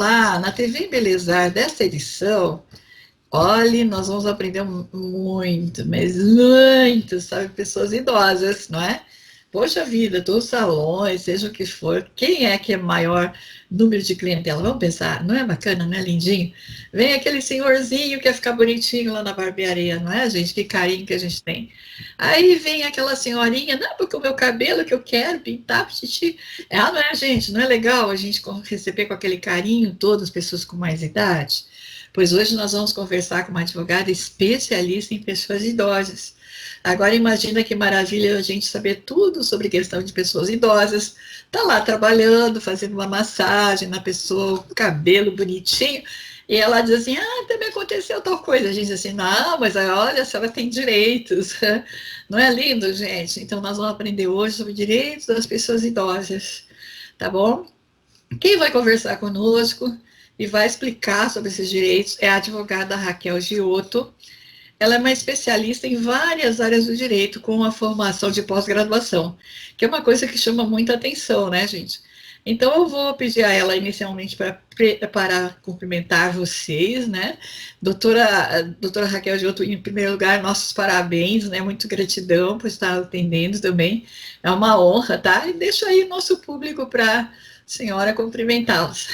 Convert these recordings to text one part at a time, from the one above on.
lá na TV Embelezar dessa edição, olhe, nós vamos aprender muito, mas muito, sabe? Pessoas idosas, não é? Poxa vida, todos os salões, seja o que for, quem é que é maior número de clientela? Vamos pensar, não é bacana, não é lindinho? Vem aquele senhorzinho que quer ficar bonitinho lá na barbearia, não é, gente? Que carinho que a gente tem. Aí vem aquela senhorinha, não, porque o meu cabelo que eu quero pintar, xixi. Ah, não é, gente? Não é legal a gente receber com aquele carinho todas as pessoas com mais idade? Pois hoje nós vamos conversar com uma advogada especialista em pessoas idosas. Agora imagina que maravilha a gente saber tudo sobre questão de pessoas idosas. Tá lá trabalhando, fazendo uma massagem na pessoa, o cabelo bonitinho, e ela diz assim, ah, também aconteceu tal coisa. A gente diz assim, não, mas olha, a senhora tem direitos. Não é lindo, gente? Então nós vamos aprender hoje sobre direitos das pessoas idosas, tá bom? Quem vai conversar conosco e vai explicar sobre esses direitos é a advogada Raquel Giotto. Ela é uma especialista em várias áreas do direito, com uma formação de pós-graduação, que é uma coisa que chama muita atenção, né, gente? Então, eu vou pedir a ela inicialmente para cumprimentar vocês, né? Doutora Raquel Giotto, em primeiro lugar, nossos parabéns, né? Muito gratidão por estar atendendo também. É uma honra, tá? E deixo aí o nosso público para a senhora cumprimentá-los.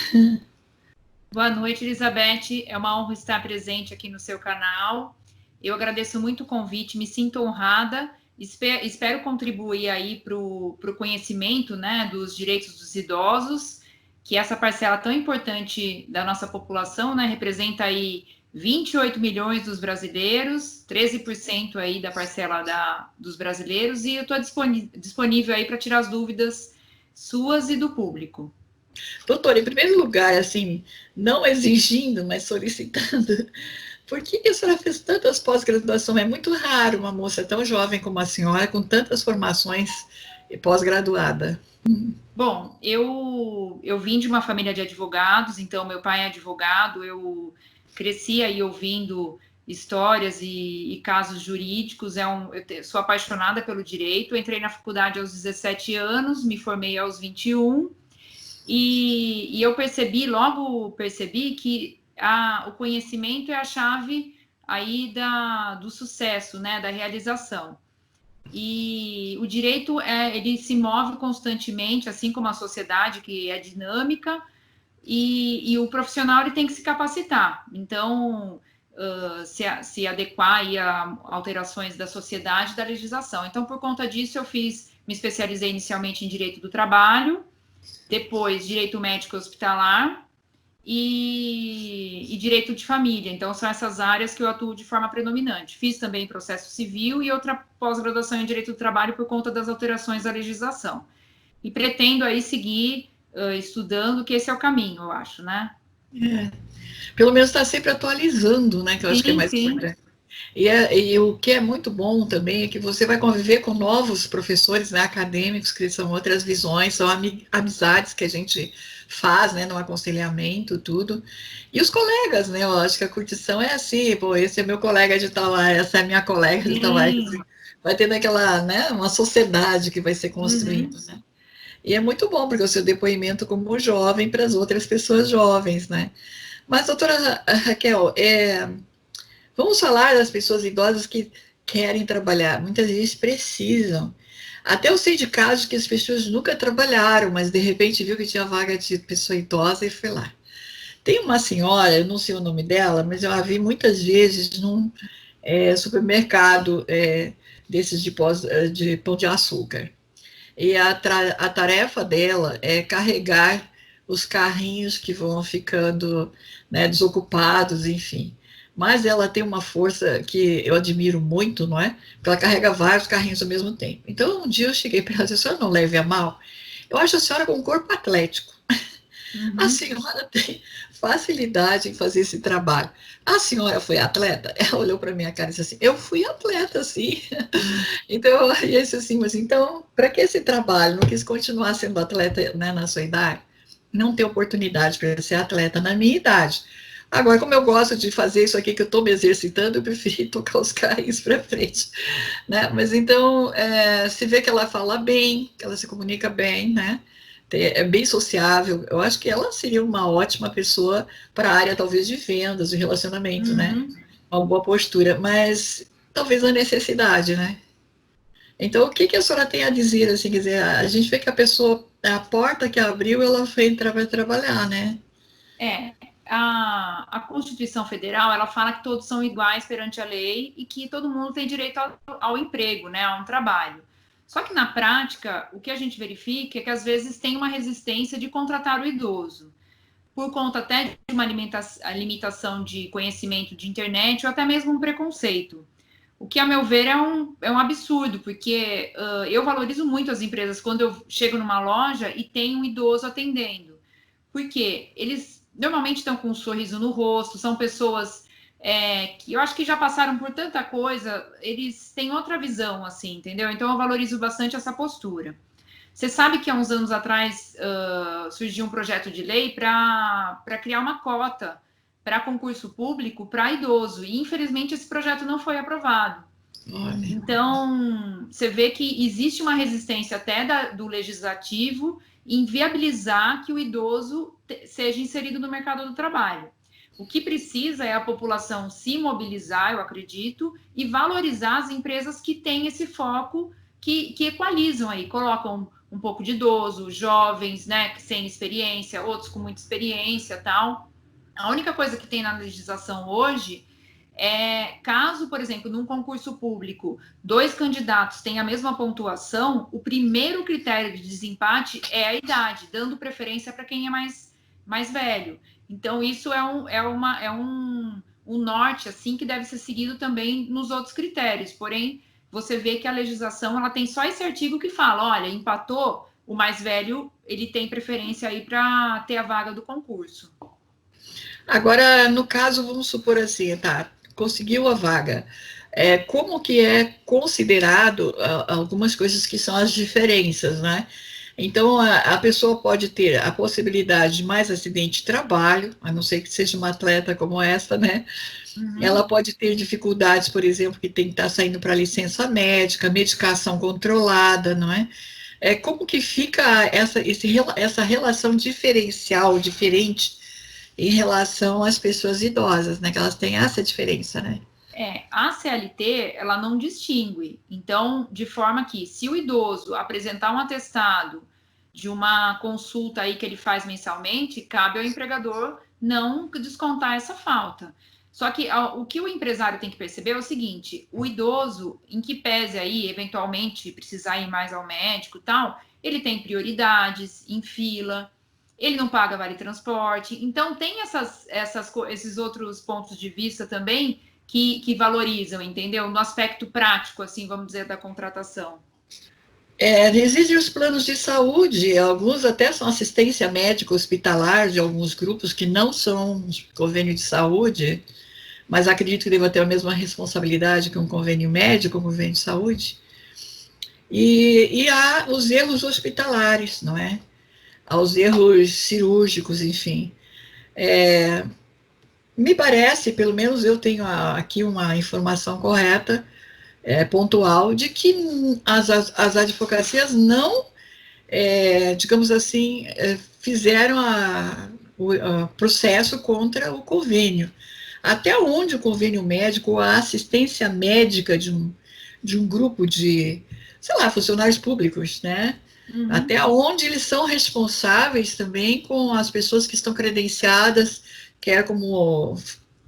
Boa noite, Elizabeth. É uma honra estar presente aqui no seu canal. Eu agradeço muito o convite, me sinto honrada. Espero contribuir aí para o conhecimento, né, dos direitos dos idosos, que essa parcela tão importante da nossa população, né, representa aí 28 milhões dos brasileiros, 13% aí da parcela dos brasileiros, e eu estou disponível aí para tirar as dúvidas suas e do público. Doutora, em primeiro lugar, assim, não exigindo, mas solicitando, por que a senhora fez tantas pós-graduações? É muito raro uma moça tão jovem como a senhora, com tantas formações pós-graduada. Bom, eu vim de uma família de advogados, então meu pai é advogado, eu cresci aí ouvindo histórias e casos jurídicos, sou apaixonada pelo direito, entrei na faculdade aos 17 anos, me formei aos 21, e eu logo percebi que o conhecimento é a chave aí do sucesso, né, da realização. E o direito, ele se move constantemente, assim como a sociedade, que é dinâmica, e o profissional ele tem que se capacitar. Então, se adequar aí a alterações da sociedade e da legislação. Então, por conta disso, me especializei inicialmente em direito do trabalho, depois direito médico hospitalar e direito de família. Então, são essas áreas que eu atuo de forma predominante. Fiz também processo civil e outra pós-graduação em direito do trabalho por conta das alterações da legislação. E pretendo aí seguir estudando, que esse é o caminho, eu acho, né? Pelo menos está sempre atualizando, né? Que eu acho que é mais Sim. importante. E o que é muito bom também é que você vai conviver com novos professores, né, acadêmicos, que são outras visões, são amizades que a gente faz, né, no aconselhamento, tudo. E os colegas, né, eu acho que a curtição é assim, pô, esse é meu colega de tal área, essa é minha colega de tal área. Vai tendo aquela, né, uma sociedade que vai ser construída, né? E é muito bom, porque o seu depoimento como jovem para as outras pessoas jovens, né? Mas, doutora Raquel, vamos falar das pessoas idosas que querem trabalhar. Muitas vezes precisam. Até eu sei de casos que as pessoas nunca trabalharam, mas de repente viu que tinha vaga de pessoa idosa e foi lá. Tem uma senhora, eu não sei o nome dela, mas eu a vi muitas vezes num supermercado desses de pão de açúcar. E a tarefa dela é carregar os carrinhos que vão ficando, né, desocupados, enfim. Mas ela tem uma força que eu admiro muito, não é? Porque ela carrega vários carrinhos ao mesmo tempo. Então, um dia eu cheguei para ela e disse, a senhora não leve a mal? Eu acho a senhora com um corpo atlético. A senhora tem facilidade em fazer esse trabalho. A senhora foi atleta? Ela olhou para minha cara e disse assim, eu fui atleta, sim. Então, eu disse assim, mas então, para que esse trabalho? Não quis continuar sendo atleta, né, na sua idade? Não ter oportunidade para ser atleta na minha idade. Agora, como eu gosto de fazer isso aqui que eu estou me exercitando, eu preferi tocar os carrinhos para frente, né? Mas então, se vê que ela fala bem, que ela se comunica bem, né? é bem sociável. Eu acho que ela seria uma ótima pessoa para a área, talvez, de vendas, de relacionamento, né? Uma boa postura, mas talvez a necessidade, né? Então, o que que a senhora tem a dizer, assim, quer dizer, a gente vê que a pessoa, a porta que abriu, ela foi entrar para trabalhar, né? A Constituição Federal, ela fala que todos são iguais perante a lei e que todo mundo tem direito ao emprego, né, a um trabalho. Só que na prática, o que a gente verifica é que às vezes tem uma resistência de contratar o idoso, por conta até de uma limitação de conhecimento de internet ou até mesmo um preconceito. O que, a meu ver, é um absurdo, porque eu valorizo muito as empresas quando eu chego numa loja e tem um idoso atendendo. Porque eles normalmente estão com um sorriso no rosto, são pessoas que eu acho que já passaram por tanta coisa, eles têm outra visão, assim, entendeu? Então eu valorizo bastante essa postura. Você sabe que há uns anos atrás surgiu um projeto de lei para criar uma cota para concurso público para idoso, e infelizmente esse projeto não foi aprovado. Olha. Então, você vê que existe uma resistência até do legislativo em viabilizar que o idoso seja inserido no mercado do trabalho. O que precisa é a população se mobilizar, eu acredito, e valorizar as empresas que têm esse foco, que equalizam aí, colocam um pouco de idoso, jovens, né, que sem experiência, outros com muita experiência, tal. A única coisa que tem na legislação hoje caso, por exemplo, num concurso público, 2 candidatos têm a mesma pontuação, o primeiro critério de desempate é a idade, dando preferência para quem é mais velho. Então, isso um norte assim que deve ser seguido também nos outros critérios. Porém, você vê que a legislação ela tem só esse artigo que fala, olha, empatou, o mais velho ele tem preferência aí para ter a vaga do concurso. Agora, no caso, vamos supor assim, tá, conseguiu a vaga. Como que é considerado algumas coisas que são as diferenças, né? Então, a pessoa pode ter a possibilidade de mais acidente de trabalho, a não ser que seja uma atleta como essa, né? Ela pode ter dificuldades, por exemplo, que tem que estar saindo para licença médica, medicação controlada, não é? Como que fica essa relação diferencial, diferente, em relação às pessoas idosas, né? Que elas têm essa diferença, né? A CLT, ela não distingue. Então, de forma que, se o idoso apresentar um atestado de uma consulta aí que ele faz mensalmente, cabe ao empregador não descontar essa falta. Só que o que o empresário tem que perceber é o seguinte, o idoso, em que pese aí, eventualmente, precisar ir mais ao médico e tal, ele tem prioridades em fila, ele não paga vale transporte. Então, tem esses outros pontos de vista também que valorizam, entendeu? No aspecto prático, assim, vamos dizer, da contratação. Existem os planos de saúde, alguns até são assistência médica hospitalar de alguns grupos que não são convênio de saúde, mas acredito que deva ter a mesma responsabilidade que um convênio médico, um convênio de saúde. E há os erros hospitalares, não é? Há os erros cirúrgicos, enfim. Me parece, pelo menos eu tenho aqui uma informação correta, pontual, de que as advocacias não, digamos assim, fizeram o processo contra o convênio. Até onde o convênio médico, a assistência médica de um grupo de, sei lá, funcionários públicos, né? Até onde eles são responsáveis também com as pessoas que estão credenciadas, quer como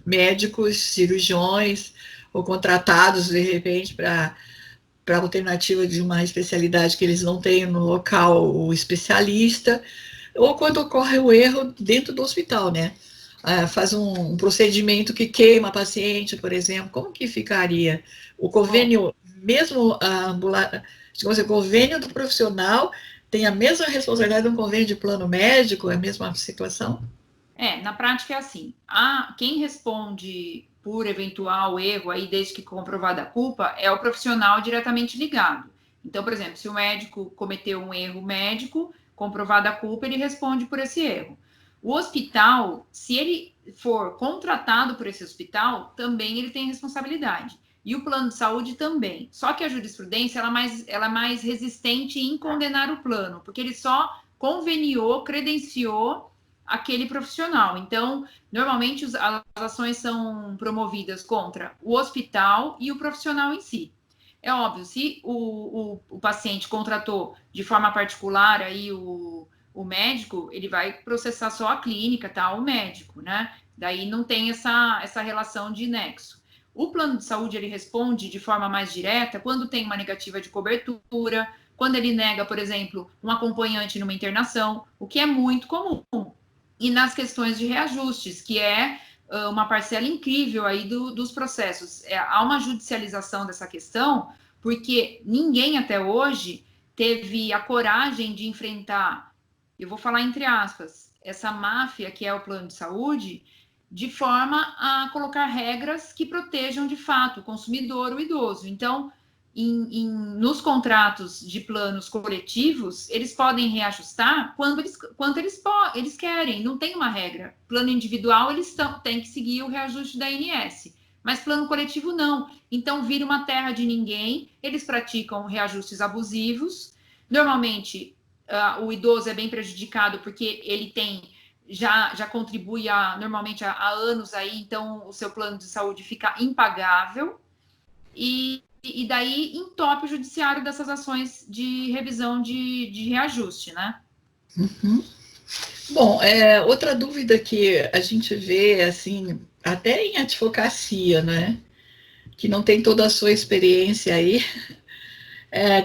médicos, cirurgiões, ou contratados, de repente, para alternativa de uma especialidade que eles não têm no local o especialista, ou quando ocorre o erro dentro do hospital, né? Faz um procedimento que queima a paciente, por exemplo, como que ficaria? O convênio, mesmo digamos assim, o convênio do profissional tem a mesma responsabilidade de um convênio de plano médico, é a mesma situação? Na prática é assim, quem responde por eventual erro aí, desde que comprovada a culpa, é o profissional diretamente ligado. Então, por exemplo, se o médico cometeu um erro médico, comprovada a culpa, ele responde por esse erro. O hospital, se ele for contratado por esse hospital, também ele tem responsabilidade. E o plano de saúde também. Só que a jurisprudência ela é mais resistente em condenar o plano, porque ele só conveniou, credenciou aquele profissional. Então, normalmente as ações são promovidas contra o hospital e o profissional em si. É óbvio, se o paciente contratou de forma particular aí o médico, ele vai processar só a clínica, tá? O médico, né? Daí não tem essa relação de nexo. O plano de saúde, ele responde de forma mais direta quando tem uma negativa de cobertura, quando ele nega, por exemplo, um acompanhante numa internação, o que é muito comum. E nas questões de reajustes, que é uma parcela incrível aí dos processos. Há uma judicialização dessa questão, porque ninguém até hoje teve a coragem de enfrentar, eu vou falar entre aspas, essa máfia que é o plano de saúde, de forma a colocar regras que protejam de fato o consumidor, o idoso. Então, nos contratos de planos coletivos, eles podem reajustar quando eles querem, não tem uma regra. Plano individual, eles têm que seguir o reajuste da ANS, mas plano coletivo não. Então, vira uma terra de ninguém, eles praticam reajustes abusivos. Normalmente, o idoso é bem prejudicado porque ele tem já contribui normalmente há anos aí, então o seu plano de saúde fica impagável e daí entope o judiciário dessas ações de revisão de reajuste, né? Uhum. Bom, outra dúvida que a gente vê, assim, até em advocacia, né, que não tem toda a sua experiência aí,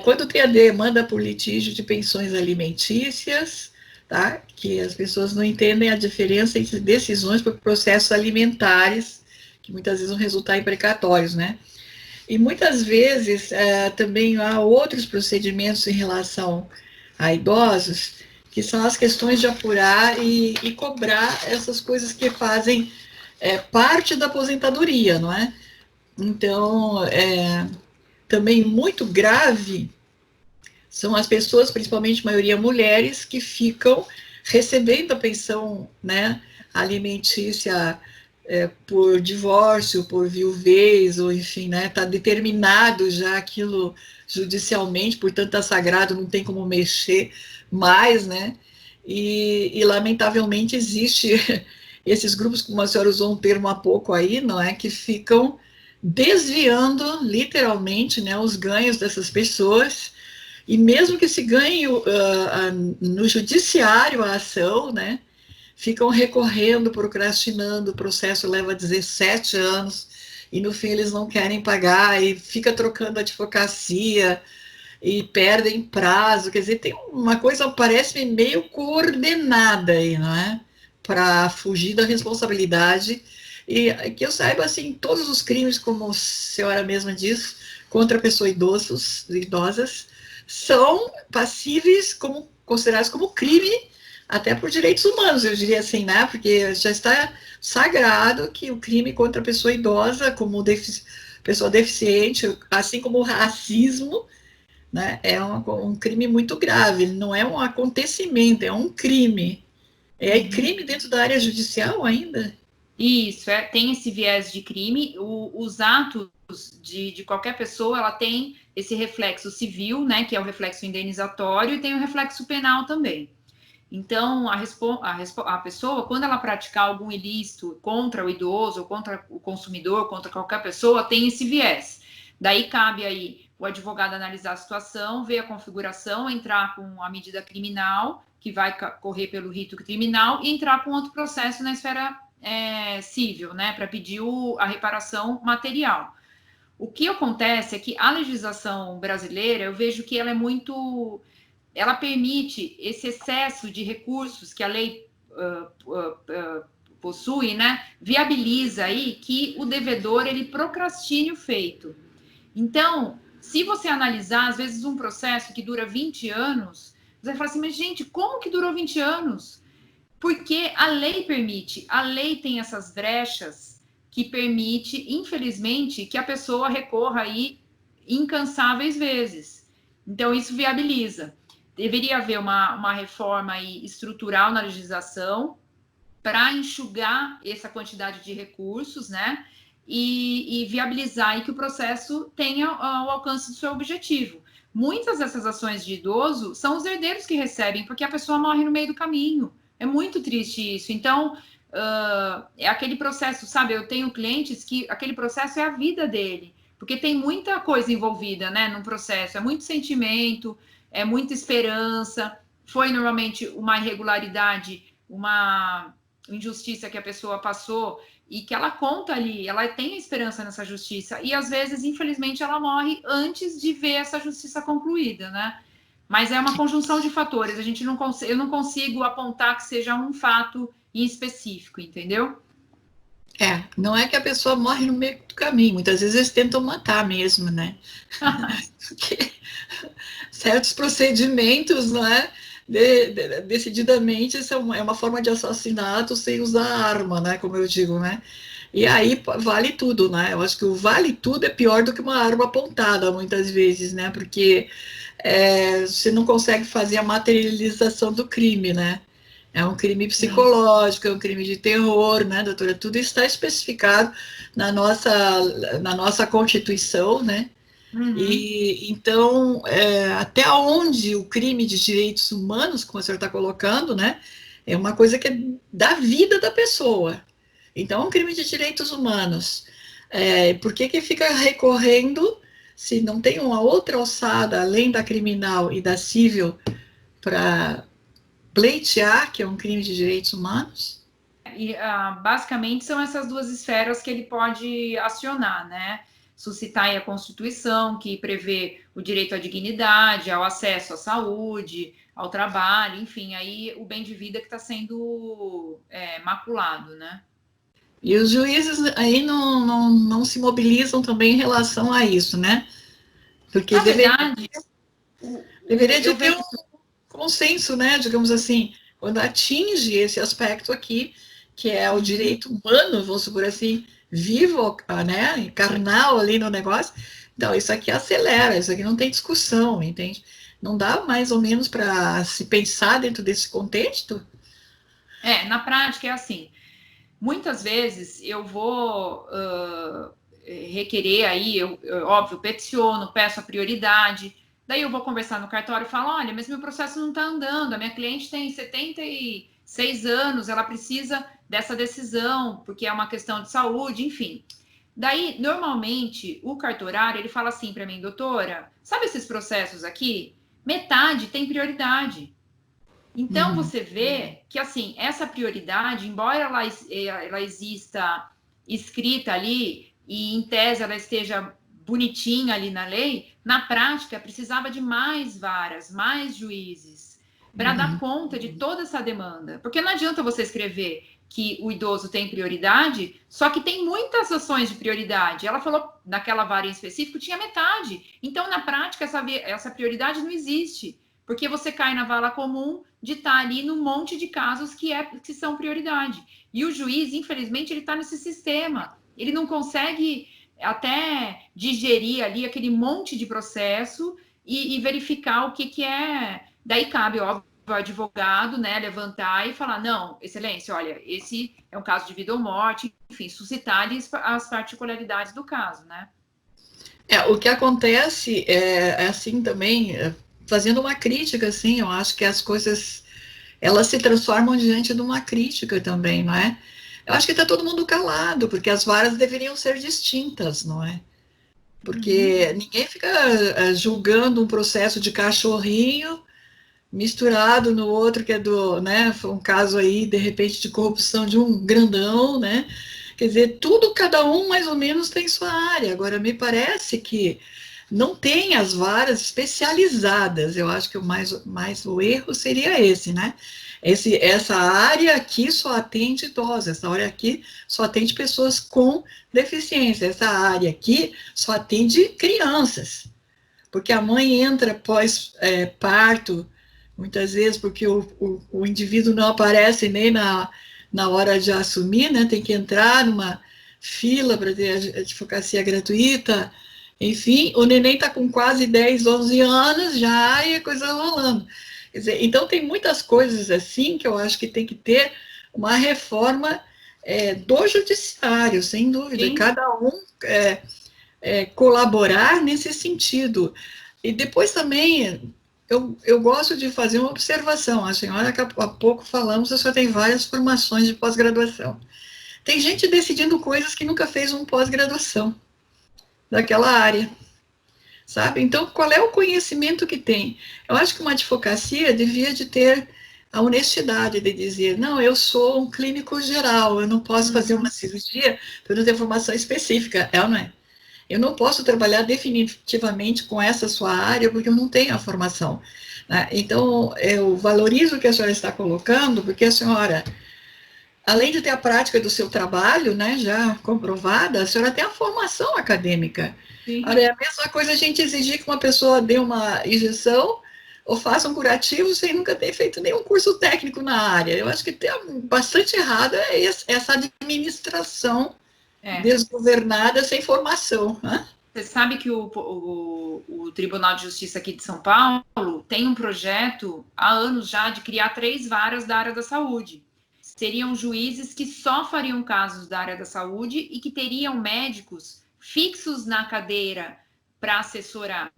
quando tem a demanda por litígio de pensões alimentícias, tá, que as pessoas não entendem a diferença entre decisões por processos alimentares, que muitas vezes vão resultar em precatórios, né, e muitas vezes também há outros procedimentos em relação a idosos, que são as questões de apurar e cobrar essas coisas que fazem parte da aposentadoria, não é? Então, também muito grave são as pessoas, principalmente maioria mulheres, que ficam recebendo a pensão, né, alimentícia por divórcio, por viuvez, ou enfim, né, está determinado já aquilo judicialmente, portanto está sagrado, não tem como mexer mais, né, e lamentavelmente existe esses grupos, como a senhora usou um termo há pouco aí, não é, que ficam desviando literalmente, né, os ganhos dessas pessoas, e mesmo que se ganhe no judiciário a ação, né, ficam recorrendo, procrastinando, o processo leva 17 anos, e no fim eles não querem pagar, e fica trocando advocacia, e perdem prazo, quer dizer, tem uma coisa, parece meio coordenada aí, não é? Para fugir da responsabilidade, e que eu saiba, assim, todos os crimes, como a senhora mesma diz, contra pessoas idosas, são passíveis, considerados como crime, até por direitos humanos, eu diria assim, né? Porque já está sagrado que o crime contra a pessoa idosa, como pessoa deficiente, assim como o racismo, né, é um crime muito grave, não é um acontecimento, é um crime. É crime dentro da área judicial ainda? Isso, tem esse viés de crime. Os atos de qualquer pessoa, ela tem esse reflexo civil, né, que é o reflexo indenizatório, e tem o reflexo penal também. Então, a pessoa, quando ela praticar algum ilícito contra o idoso, contra o consumidor, contra qualquer pessoa, tem esse viés. Daí cabe aí o advogado analisar a situação, ver a configuração, entrar com a medida criminal, que vai correr pelo rito criminal, e entrar com outro processo na esfera civil, né, para pedir a reparação material. O que acontece é que a legislação brasileira, eu vejo que ela é muito... ela permite esse excesso de recursos que a lei possui, né, viabiliza aí que o devedor, ele procrastine o feito. Então, se você analisar, às vezes, um processo que dura 20 anos, você vai falar assim, mas gente, como que durou 20 anos? Porque a lei permite, a lei tem essas brechas que permite, infelizmente, que a pessoa recorra aí incansáveis vezes. Então, isso viabiliza. Deveria haver uma reforma aí estrutural na legislação para enxugar essa quantidade de recursos, né? E viabilizar aí que o processo tenha o alcance do seu objetivo. muitas dessas ações de idoso são os herdeiros que recebem, porque a pessoa morre no meio do caminho. É muito triste isso. Então, é aquele processo, sabe? Eu tenho clientes que aquele processo é a vida dele, porque tem muita coisa envolvida, né, no processo. É muito sentimento, é muita esperança. Foi normalmente uma irregularidade, uma injustiça que a pessoa passou e que ela conta ali, ela tem esperança nessa justiça. E às vezes, infelizmente, ela morre antes de ver essa justiça concluída, né? Mas é uma conjunção de fatores. Eu não consigo apontar que seja um fato em específico, entendeu? Não é que a pessoa morre no meio do caminho, muitas vezes eles tentam matar mesmo, né? Porque certos procedimentos, não é? Decididamente, isso é uma forma de assassinato sem usar arma, né? Como eu digo, né? E aí vale tudo, né? Eu acho que o vale tudo é pior do que uma arma apontada, muitas vezes, né? Porque você não consegue fazer a materialização do crime, né? É um crime psicológico, é um crime de terror, né, doutora? Tudo está especificado na nossa Constituição, né? Uhum. E então, até onde o crime de direitos humanos, como a senhora está colocando, né, é uma coisa que é da vida da pessoa. Então, é um crime de direitos humanos. Por que fica recorrendo, se não tem uma outra alçada, além da criminal e da civil, para pleitear, que é um crime de direitos humanos? E, basicamente, são essas duas esferas que ele pode acionar, né? Suscitar aí a Constituição, que prevê o direito à dignidade, ao acesso à saúde, ao trabalho, enfim, aí o bem de vida que está sendo maculado, né? E os juízes aí não se mobilizam também em relação a isso, né? Porque Na verdade, deveria de ter vejo... um consenso, né? Digamos assim, quando atinge esse aspecto aqui, que é o direito humano, vamos supor assim, vivo, né? Carnal ali no negócio. Então, isso aqui acelera, isso aqui não tem discussão, entende? Não dá mais ou menos para se pensar dentro desse contexto? Na prática é assim. Muitas vezes eu vou requerer aí, óbvio, peticiono, peço a prioridade, daí eu vou conversar no cartório e falo, olha, mas meu processo não está andando, a minha cliente tem 76 anos, ela precisa dessa decisão, porque é uma questão de saúde, enfim. Daí, normalmente, o cartorário, ele fala assim para mim, doutora, sabe esses processos aqui? Metade tem prioridade. Então, você vê que, assim, essa prioridade, embora ela exista escrita ali, e em tese ela esteja bonitinha ali na lei, na prática precisava de mais varas, mais juízes, para dar conta de toda essa demanda. Porque não adianta você escrever que o idoso tem prioridade, só que tem muitas ações de prioridade. Ela falou, naquela vara em específico, tinha metade. Então, na prática, essa prioridade não existe, porque você cai na vala comum de estar ali num monte de casos que são prioridade. E o juiz, infelizmente, ele está nesse sistema. Ele não consegue até digerir ali aquele monte de processo e verificar o que é. Daí cabe, óbvio, ao advogado, né, levantar e falar, não, excelência, olha, esse é um caso de vida ou morte, enfim, suscitar ali as particularidades do caso, né? O que acontece é assim também, fazendo uma crítica, assim, eu acho que as coisas, elas se transformam diante de uma crítica também, não é? Eu acho que está todo mundo calado, porque as varas deveriam ser distintas, não é? Porque ninguém fica julgando um processo de cachorrinho misturado no outro, que é né, foi um caso aí, de repente, de corrupção de um grandão, né? Quer dizer, tudo, cada um mais ou menos tem sua área. Agora, me parece que não tem as varas especializadas. Eu acho que mais o erro seria esse, né? Essa área aqui só atende idosos, essa área aqui só atende pessoas com deficiência, essa área aqui só atende crianças, porque a mãe entra pós parto, muitas vezes porque o indivíduo não aparece nem na hora de assumir, né? Tem que entrar numa fila para ter a advocacia gratuita. Enfim, o neném está com quase 10, 11 anos já e a coisa rolando. Quer dizer, então, tem muitas coisas assim que eu acho que tem que ter uma reforma do judiciário, sem dúvida. Sim. Cada um colaborar nesse sentido. E depois também, eu gosto de fazer uma observação. A senhora, que há pouco falamos, a senhora tem várias formações de pós-graduação. Tem gente decidindo coisas que nunca fez uma pós-graduação daquela área, sabe? Então, qual é o conhecimento que tem? Eu acho que uma advocacia devia de ter a honestidade de dizer, não, eu sou um clínico geral, eu não posso fazer uma cirurgia por não ter formação específica, é ou não é? Eu não posso trabalhar definitivamente com essa sua área porque eu não tenho a formação, né? Então, eu valorizo o que a senhora está colocando, porque a senhora, além de ter a prática do seu trabalho, né, já comprovada, a senhora tem a formação acadêmica. Sim. Olha, é a mesma coisa a gente exigir que uma pessoa dê uma injeção ou faça um curativo sem nunca ter feito nenhum curso técnico na área. Eu acho que tem bastante errado essa administração desgovernada sem formação, né? Você sabe que o Tribunal de Justiça aqui de São Paulo tem um projeto há anos já de criar 3 varas da área da saúde. Seriam juízes que só fariam casos da área da saúde e que teriam médicos fixos na cadeira para assessorar,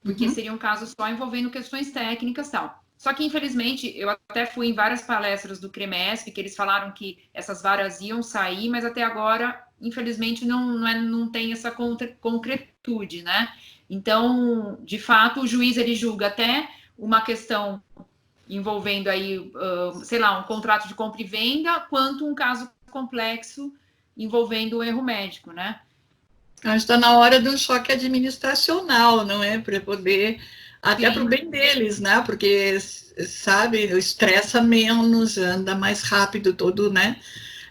porque seriam casos só envolvendo questões técnicas e tal. Só que, infelizmente, eu até fui em várias palestras do CREMESP, que eles falaram que essas varas iam sair, mas até agora, infelizmente, não tem essa concretude, né? Então, de fato, o juiz, ele julga até uma questão envolvendo aí, sei lá, um contrato de compra e venda, quanto um caso complexo envolvendo um erro médico, né? Acho que está na hora do choque administracional, não é? Para poder, até para o bem deles, né? Porque, sabe, estressa menos, anda mais rápido, todo, né?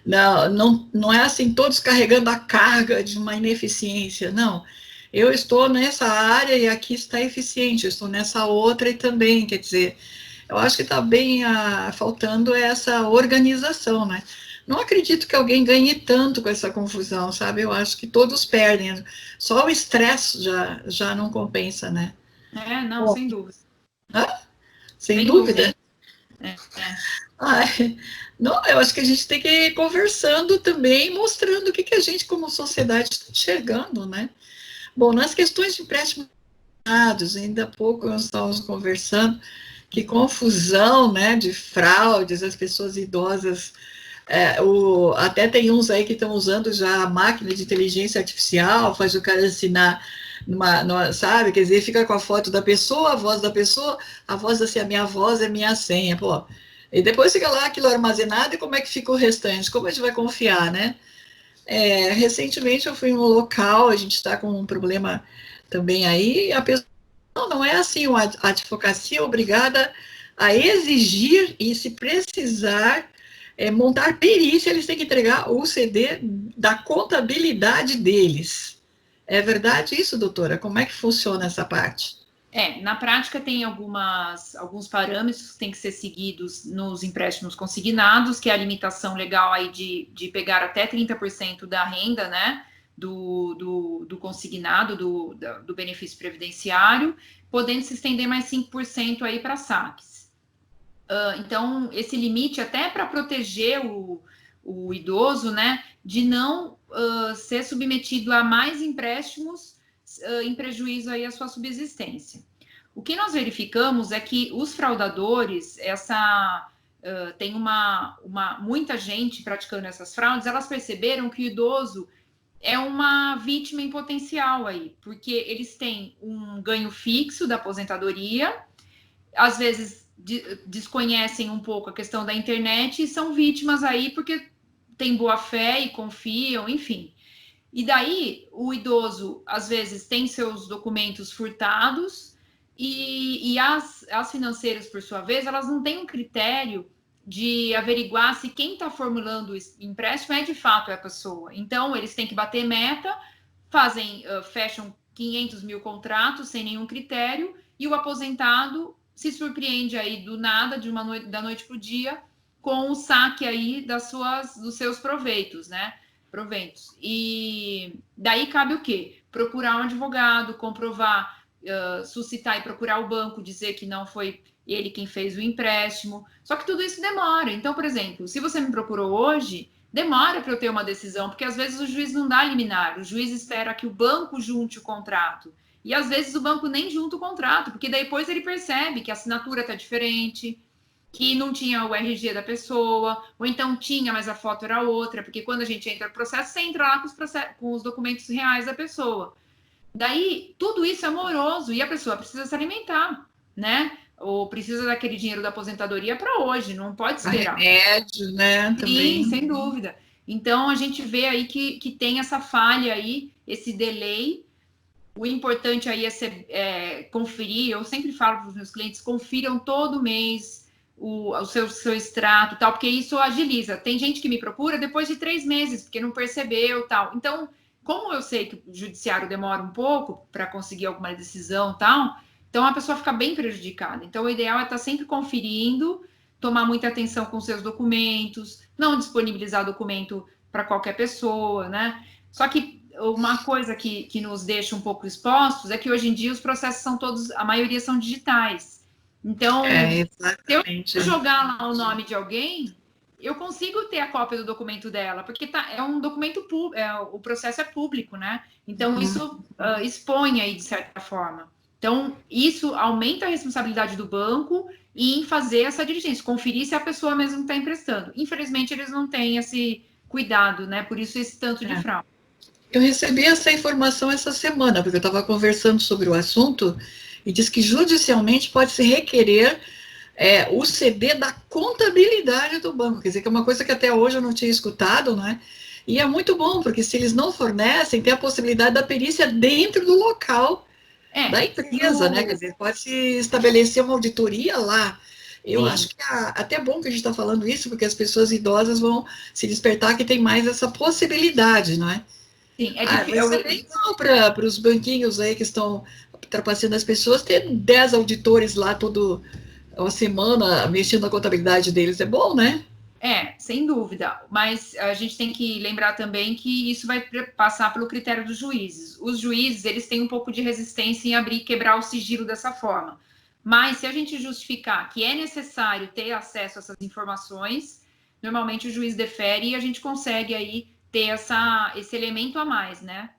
Não é assim, todos carregando a carga de uma ineficiência, não. Eu estou nessa área e aqui está eficiente, eu estou nessa outra e também, quer dizer, eu acho que está bem faltando essa organização, né? Não acredito que alguém ganhe tanto com essa confusão, sabe? Eu acho que todos perdem. Só o estresse já não compensa, né? Não, bom, sem dúvida. Sem dúvida. Ai, não, eu acho que a gente tem que ir conversando também, mostrando o que a gente, como sociedade, está enxergando, né? Bom, nas questões de empréstimos, ainda há pouco nós estávamos conversando, que confusão, né, de fraudes, as pessoas idosas, até tem uns aí que estão usando já a máquina de inteligência artificial, faz o cara assinar sabe, quer dizer, fica com a foto da pessoa, a voz assim, a minha voz é minha senha, pô, e depois fica lá aquilo armazenado, e como é que fica o restante? Como a gente vai confiar, né? Recentemente eu fui em um local, a gente está com um problema também aí, e a pessoa, não é assim, a advocacia é obrigada a exigir, e se precisar montar perícia, eles têm que entregar o CD da contabilidade deles. É verdade isso, doutora? Como é que funciona essa parte? Na prática tem alguns parâmetros que têm que ser seguidos nos empréstimos consignados, que é a limitação legal aí de pegar até 30% da renda, né, do consignado, do benefício previdenciário, podendo se estender mais 5% aí para saques. Então, esse limite até para proteger o idoso, né, de não ser submetido a mais empréstimos em prejuízo aí à sua subsistência. O que nós verificamos é que os fraudadores, tem muita gente praticando essas fraudes, elas perceberam que o idoso é uma vítima em potencial aí, porque eles têm um ganho fixo da aposentadoria, às vezes desconhecem um pouco a questão da internet e são vítimas aí porque têm boa fé e confiam, enfim. E daí, o idoso, às vezes, tem seus documentos furtados e as financeiras, por sua vez, elas não têm um critério de averiguar se quem está formulando o empréstimo é de fato a pessoa. Então, eles têm que bater meta, fecham 500 mil contratos sem nenhum critério e o aposentado se surpreende aí do nada, da noite para o dia, com o saque aí dos seus proventos, né? E daí cabe o quê? Procurar um advogado, comprovar, suscitar e procurar o banco, dizer que não foi ele quem fez o empréstimo. Só que tudo isso demora. Então, por exemplo, se você me procurou hoje, demora para eu ter uma decisão, porque às vezes o juiz não dá liminar, o juiz espera que o banco junte o contrato. E às vezes o banco nem junta o contrato, porque depois ele percebe que a assinatura está diferente, que não tinha o RG da pessoa, ou então tinha, mas a foto era outra, porque quando a gente entra no processo, você entra lá com os documentos reais da pessoa. Daí, tudo isso é moroso e a pessoa precisa se alimentar, né? Ou precisa daquele dinheiro da aposentadoria para hoje, não pode esperar. Remédio, né? Também. Sim, sem dúvida. Então, a gente vê aí que tem essa falha aí, esse delay. O importante aí é conferir. Eu sempre falo para os meus clientes, confiram todo mês o seu extrato, tal, porque isso agiliza. Tem gente que me procura depois de 3 meses, porque não percebeu, tal. Então, como eu sei que o judiciário demora um pouco para conseguir alguma decisão, tal, então a pessoa fica bem prejudicada. Então, o ideal é estar sempre conferindo, tomar muita atenção com seus documentos, não disponibilizar documento para qualquer pessoa, né? Só que uma coisa que nos deixa um pouco expostos é que hoje em dia os processos são todos, a maioria são digitais. Então, se eu jogar lá o nome de alguém, eu consigo ter a cópia do documento dela, porque é um documento público, o processo é público, né? Então, isso expõe aí, de certa forma. Então, isso aumenta a responsabilidade do banco em fazer essa diligência, conferir se a pessoa mesmo está emprestando. Infelizmente, eles não têm esse cuidado, né? Por isso, esse tanto de fraude. Eu recebi essa informação essa semana, porque eu estava conversando sobre o assunto e diz que judicialmente pode-se requerer o CD da contabilidade do banco, quer dizer, que é uma coisa que até hoje eu não tinha escutado, não é? E é muito bom, porque se eles não fornecem, tem a possibilidade da perícia dentro do local da empresa, né? Quer dizer, pode-se estabelecer uma auditoria lá. Eu acho que até bom que a gente está falando isso, porque as pessoas idosas vão se despertar que tem mais essa possibilidade, não é? Sim, vai ser legal para os banquinhos aí que estão trapaceando as pessoas, ter 10 auditores lá toda a semana mexendo na contabilidade deles, é bom, né? Sem dúvida, mas a gente tem que lembrar também que isso vai passar pelo critério dos juízes. Os juízes, eles têm um pouco de resistência em abrir e quebrar o sigilo dessa forma. Mas se a gente justificar que é necessário ter acesso a essas informações, normalmente o juiz defere e a gente consegue aí ter esse elemento a mais, né?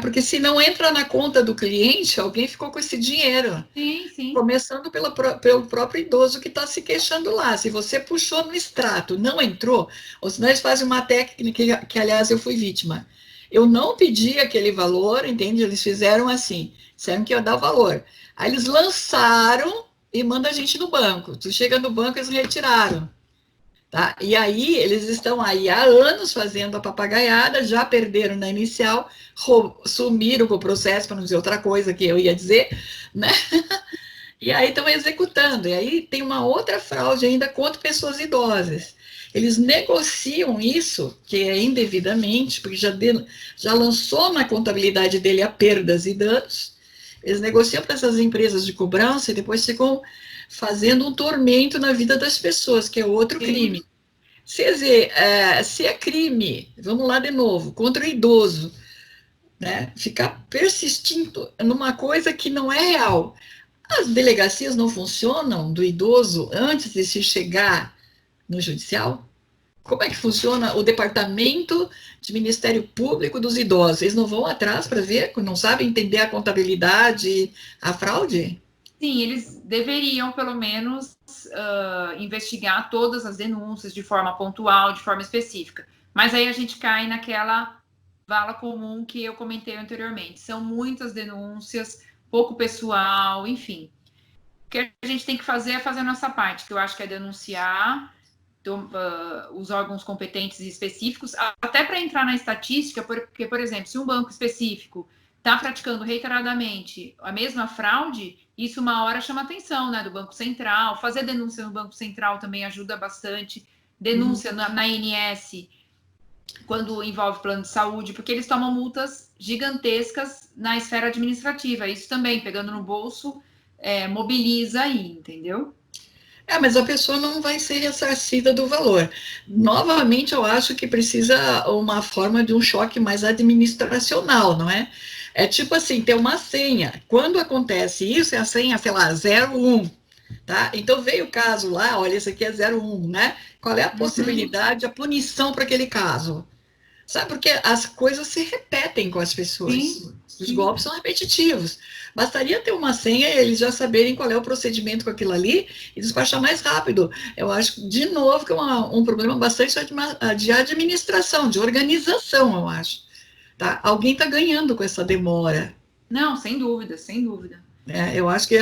Porque se não entra na conta do cliente, alguém ficou com esse dinheiro. Sim. Começando pelo próprio idoso que está se queixando lá. Se você puxou no extrato, não entrou, ou senão eles fazem uma técnica que, aliás, eu fui vítima. Eu não pedi aquele valor, entende? Eles fizeram assim, disseram que ia dar o valor. Aí eles lançaram e mandam a gente no banco. Tu chega no banco, eles retiraram. Tá? E aí, eles estão aí há anos fazendo a papagaiada, já perderam na inicial, sumiram com o processo, para não dizer outra coisa que eu ia dizer, né? E aí estão executando. E aí tem uma outra fraude ainda contra pessoas idosas. Eles negociam isso, que é indevidamente, porque já lançou na contabilidade dele a perdas e danos. Eles negociam para essas empresas de cobrança e depois ficam fazendo um tormento na vida das pessoas, que é outro crime. Se é crime, vamos lá de novo, contra o idoso, né? Ficar persistindo numa coisa que não é real. As delegacias não funcionam do idoso antes de se chegar no judicial? Como é que funciona o departamento de Ministério Público dos idosos? Eles não vão atrás para ver, não sabem entender a contabilidade, a fraude? Sim, eles deveriam, pelo menos, investigar todas as denúncias de forma pontual, de forma específica. Mas aí a gente cai naquela vala comum que eu comentei anteriormente. São muitas denúncias, pouco pessoal, enfim. O que a gente tem que fazer é fazer a nossa parte, que eu acho que é denunciar os órgãos competentes e específicos, até para entrar na estatística, porque, por exemplo, se um banco específico está praticando reiteradamente a mesma fraude, isso uma hora chama atenção, né, do Banco Central. Fazer denúncia no Banco Central também ajuda bastante. Denúncia na ANS, quando envolve plano de saúde, porque eles tomam multas gigantescas na esfera administrativa. Isso também, pegando no bolso, mobiliza aí, entendeu? Mas a pessoa não vai ser ressarcida do valor. Novamente, eu acho que precisa uma forma de um choque mais administracional, não é? É tipo assim, ter uma senha. Quando acontece isso, é a senha, sei lá, 01, tá? Então veio o caso lá, olha, esse aqui é 01, né? Qual é a possibilidade, a punição para aquele caso? Sabe, porque as coisas se repetem com as pessoas. Sim. Os golpes são repetitivos. Bastaria ter uma senha e eles já saberem qual é o procedimento com aquilo ali e despachar mais rápido. Eu acho, de novo, que é um problema bastante de administração, de organização, eu acho. Tá? Alguém está ganhando com essa demora. Não, sem dúvida, sem dúvida. Eu acho que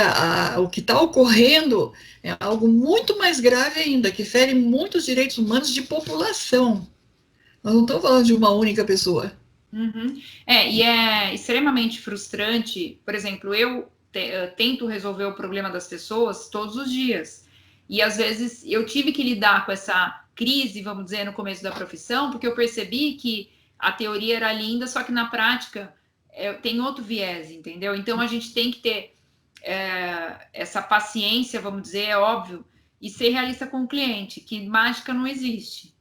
o que está ocorrendo é algo muito mais grave ainda, que fere muitos direitos humanos de população. Nós não estamos falando de uma única pessoa. Uhum. E é extremamente frustrante. Por exemplo, eu tento resolver o problema das pessoas todos os dias. E às vezes eu tive que lidar com essa crise, vamos dizer, no começo da profissão, porque eu percebi que a teoria era linda, só que na prática tem outro viés, entendeu? Então a gente tem que ter essa paciência, vamos dizer, é óbvio, e ser realista com o cliente, que mágica não existe.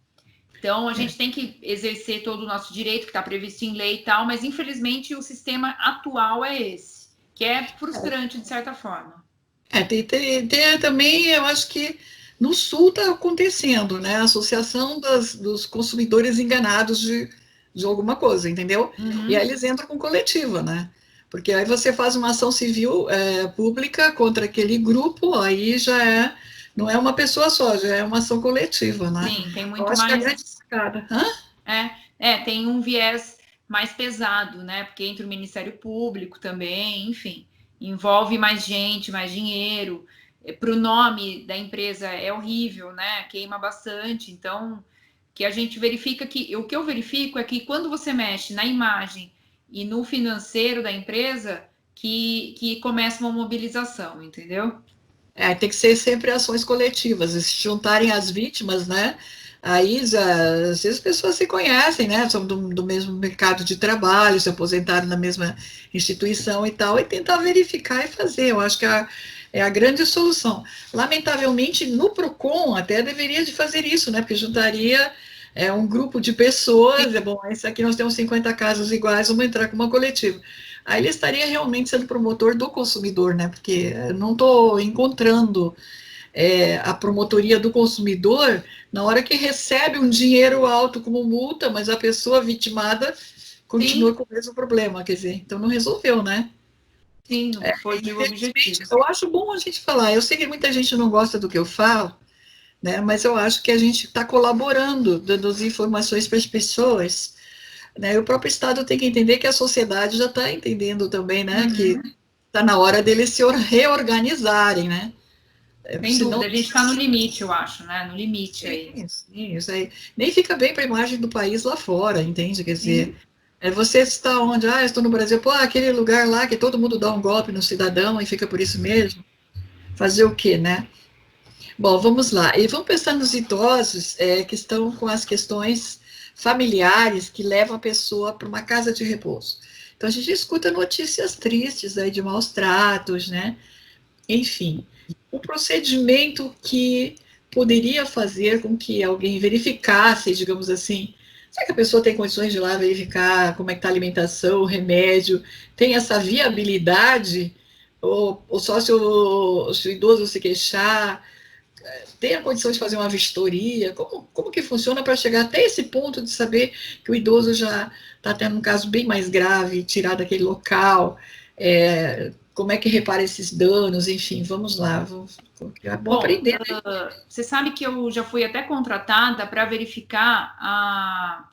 Então, a gente tem que exercer todo o nosso direito, que está previsto em lei e tal, mas infelizmente o sistema atual é esse, que é frustrante de certa forma. Tem também, eu acho que no Sul está acontecendo, né? A Associação dos Consumidores Enganados de alguma coisa, entendeu? Uhum. E aí eles entram com coletiva, né? Porque aí você faz uma ação civil pública contra aquele grupo, aí já não é uma pessoa só, já é uma ação coletiva, né? Sim, tem Eu muito acho que a mais. grande sacada. Tem um viés mais pesado, né? Porque entra o Ministério Público também, enfim, envolve mais gente, mais dinheiro. Para o nome da empresa é horrível, né? Queima bastante. Então, que a gente verifica que o que eu verifico é que quando você mexe na imagem e no financeiro da empresa, que começa uma mobilização, entendeu? Tem que ser sempre ações coletivas, e se juntarem as vítimas, né? Aí já, às vezes as pessoas se conhecem, né? São do mesmo mercado de trabalho, se aposentaram na mesma instituição e tal, e tentar verificar e fazer. Eu acho que é a grande solução. Lamentavelmente, no PROCON até deveria de fazer isso, né? Porque juntaria um grupo de pessoas, bom, esse aqui nós temos 50 casos iguais, vamos entrar com uma coletiva. Aí ele estaria realmente sendo promotor do consumidor, né? Porque eu não estou encontrando a promotoria do consumidor na hora que recebe um dinheiro alto como multa, mas a pessoa vitimada continua com o mesmo problema, quer dizer, então não resolveu, né? Sim, não foi o objetivo. Eu acho bom a gente falar. Eu sei que muita gente não gosta do que eu falo, né? Mas eu acho que a gente está colaborando, dando as informações para as pessoas. Né? E o próprio Estado tem que entender que a sociedade já está entendendo também, né? Uhum. Que está na hora deles se reorganizarem, né? Sem dúvida, a gente está no limite, eu acho, né? No limite aí. Isso aí. Nem fica bem para a imagem do país lá fora, entende? Quer dizer, você está onde? Eu estou no Brasil. Pô, aquele lugar lá que todo mundo dá um golpe no cidadão e fica por isso mesmo. Fazer o quê, né? Bom, vamos lá. E vamos pensar nos idosos que estão com as questões familiares que levam a pessoa para uma casa de repouso. Então, a gente escuta notícias tristes aí de maus tratos, né? Enfim, o procedimento que poderia fazer com que alguém verificasse, digamos assim, será que a pessoa tem condições de ir lá verificar como é que está a alimentação, o remédio, tem essa viabilidade, ou só se o idoso se queixar, tem a condição de fazer uma vistoria, como que funciona para chegar até esse ponto de saber que o idoso já está tendo um caso bem mais grave, tirar daquele local, como é que repara esses danos, enfim, vamos lá, é bom aprender. Você sabe que eu já fui até contratada para verificar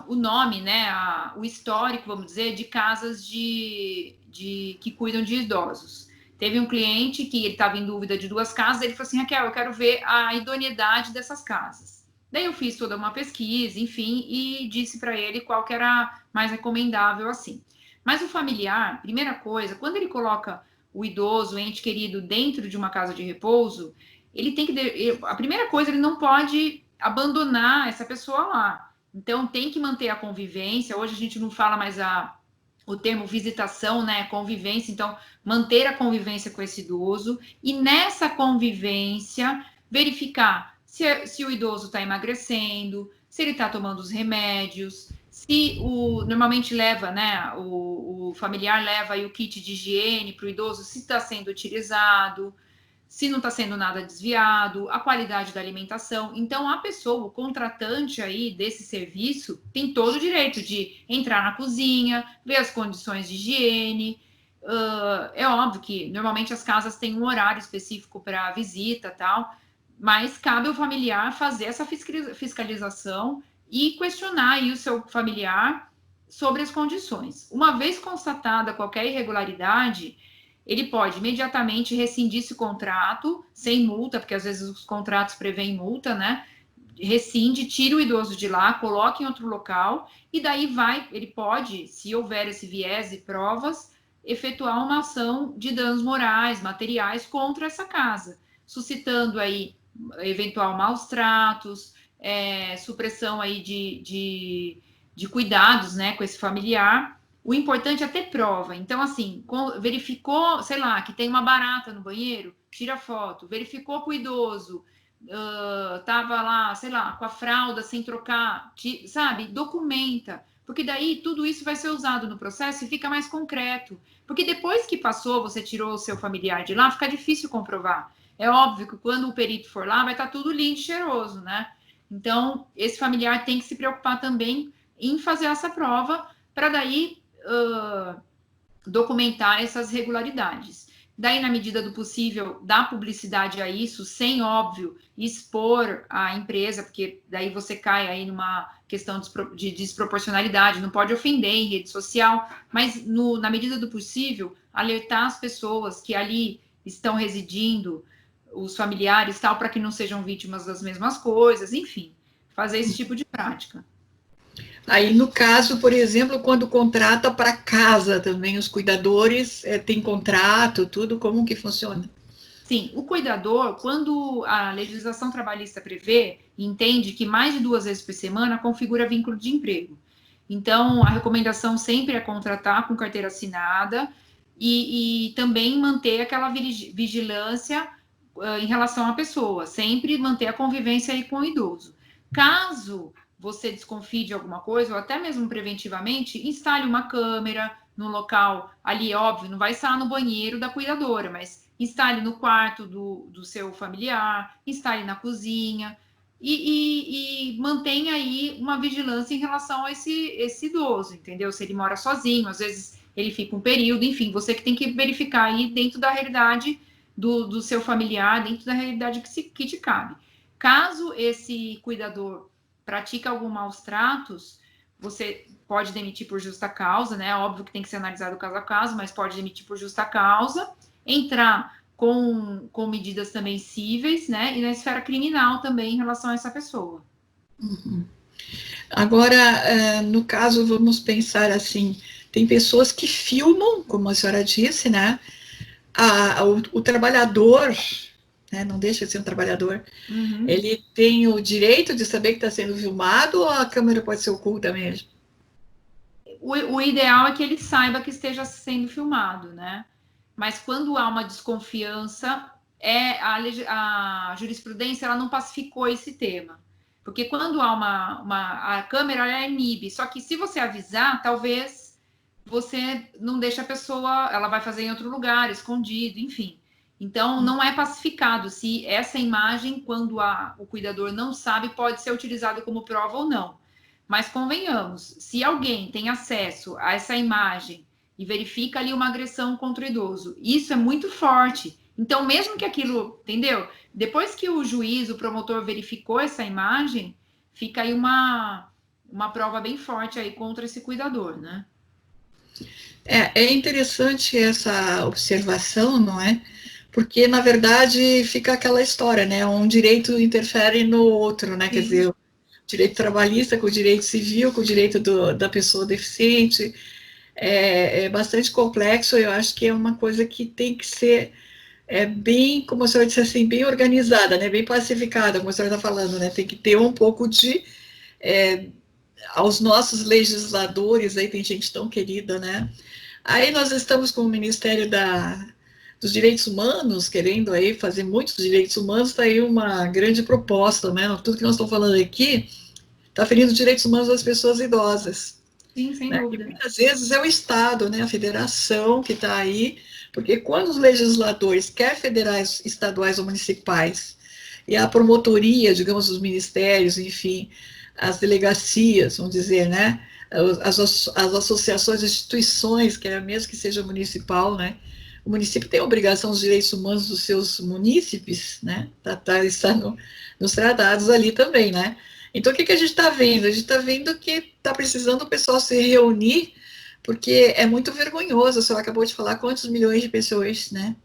o nome, né, o histórico, vamos dizer, de casas que cuidam de idosos. Teve um cliente que ele estava em dúvida de 2 casas, ele falou assim, Raquel, eu quero ver a idoneidade dessas casas. Daí eu fiz toda uma pesquisa, enfim, e disse para ele qual que era mais recomendável assim. Mas o familiar, primeira coisa, quando ele coloca o idoso, o ente querido, dentro de uma casa de repouso, ele tem que... A primeira coisa, ele não pode abandonar essa pessoa lá. Então, tem que manter a convivência. Hoje a gente não fala mais o termo visitação, né? Convivência. Então, manter a convivência com esse idoso. E nessa convivência, verificar se o idoso está emagrecendo, se ele está tomando os remédios, se normalmente leva, né? O familiar leva aí o kit de higiene para o idoso, se está sendo utilizado. se não está sendo nada desviado, a qualidade da alimentação. Então, a pessoa, o contratante aí desse serviço, tem todo o direito de entrar na cozinha, ver as condições de higiene. É óbvio que normalmente as casas têm um horário específico para visita e tal, mas cabe ao familiar fazer essa fiscalização e questionar aí o seu familiar sobre as condições. Uma vez constatada qualquer irregularidade, ele pode imediatamente rescindir esse contrato sem multa, porque às vezes os contratos prevêem multa, né? Rescinde, tira o idoso de lá, coloca em outro local, e daí ele pode, se houver esse viés e provas, efetuar uma ação de danos morais, materiais contra essa casa, suscitando aí eventual maus tratos, supressão aí de cuidados, né, com esse familiar. O importante é ter prova. Então, assim, verificou, sei lá, que tem uma barata no banheiro, tira foto. Verificou que o idoso tava lá, sei lá, com a fralda sem trocar, sabe? Documenta. Porque daí tudo isso vai ser usado no processo e fica mais concreto. Porque depois que passou, você tirou o seu familiar de lá, fica difícil comprovar. É óbvio que quando o perito for lá, vai estar tudo limpo e cheiroso, né? Então, esse familiar tem que se preocupar também em fazer essa prova para daí documentar essas regularidades. Daí, na medida do possível, dar publicidade a isso, sem, óbvio, expor a empresa, porque daí você cai aí numa questão de desproporcionalidade, não pode ofender em rede social, mas na medida do possível, alertar as pessoas que ali estão residindo, os familiares, tal, para que não sejam vítimas das mesmas coisas, enfim, fazer esse tipo de prática. Aí, no caso, por exemplo, quando contrata para casa também, os cuidadores têm contrato, tudo, como que funciona? Sim, o cuidador, quando a legislação trabalhista prevê, entende que mais de 2 vezes por semana configura vínculo de emprego. Então, a recomendação sempre é contratar com carteira assinada e também manter aquela vigilância em relação à pessoa, sempre manter a convivência aí com o idoso. Caso você desconfie de alguma coisa, ou até mesmo preventivamente, instale uma câmera no local, ali, óbvio, não vai estar no banheiro da cuidadora, mas instale no quarto do seu familiar, instale na cozinha, e mantenha aí uma vigilância em relação a esse idoso, entendeu? Se ele mora sozinho, às vezes ele fica um período, enfim, você que tem que verificar aí dentro da realidade do seu familiar, dentro da realidade que te cabe. Caso esse cuidador pratica algum maus tratos, você pode demitir por justa causa, né? Óbvio que tem que ser analisado caso a caso, mas pode demitir por justa causa, entrar com medidas também cíveis, né? E na esfera criminal também em relação a essa pessoa. Uhum. Agora, no caso, vamos pensar assim, tem pessoas que filmam, como a senhora disse, né? O trabalhador, né, não deixa de ser um trabalhador, ele tem o direito de saber que está sendo filmado ou a câmera pode ser oculta mesmo? O ideal é que ele saiba que esteja sendo filmado, né? Mas quando há uma desconfiança, a jurisprudência ela não pacificou esse tema. Porque quando há a câmera, ela inibe. Só que se você avisar, talvez você não deixe a pessoa, ela vai fazer em outro lugar, escondido, enfim. Então, não é pacificado se essa imagem, quando o cuidador não sabe, pode ser utilizado como prova ou não. Mas convenhamos, se alguém tem acesso a essa imagem e verifica ali uma agressão contra o idoso, isso é muito forte. Então, mesmo que aquilo, entendeu? Depois que o juiz, o promotor verificou essa imagem, fica aí uma prova bem forte aí contra esse cuidador, né? É interessante essa observação, não é? Porque, na verdade, fica aquela história, né? Um direito interfere no outro, né? Sim. Quer dizer, o direito trabalhista com o direito civil, com o direito da pessoa deficiente, é bastante complexo. Eu acho que é uma coisa que tem que ser bem, como a senhora disse assim, bem organizada, né? Bem pacificada, como a senhora está falando, né? Tem que ter um pouco de... aos nossos legisladores, aí tem gente tão querida, né? Aí nós estamos com o Ministério dos Direitos Humanos, querendo aí fazer muitos direitos humanos, está aí uma grande proposta, né? Tudo que nós estamos falando aqui está ferindo os direitos humanos das pessoas idosas. Sim, sem né? E dúvida. muitas vezes é o Estado, né, a federação que está aí, porque quando os legisladores, quer federais, estaduais ou municipais, e a promotoria, digamos, os ministérios, enfim, as delegacias, vamos dizer, né, as associações, as instituições, que é mesmo que seja municipal, né, o município tem a obrigação dos direitos humanos dos seus munícipes, né, está nos tratados ali também, né. Então, o que a gente está vendo? A gente está vendo que está precisando o pessoal se reunir, porque é muito vergonhoso. A senhora acabou de falar quantos milhões de pessoas, né?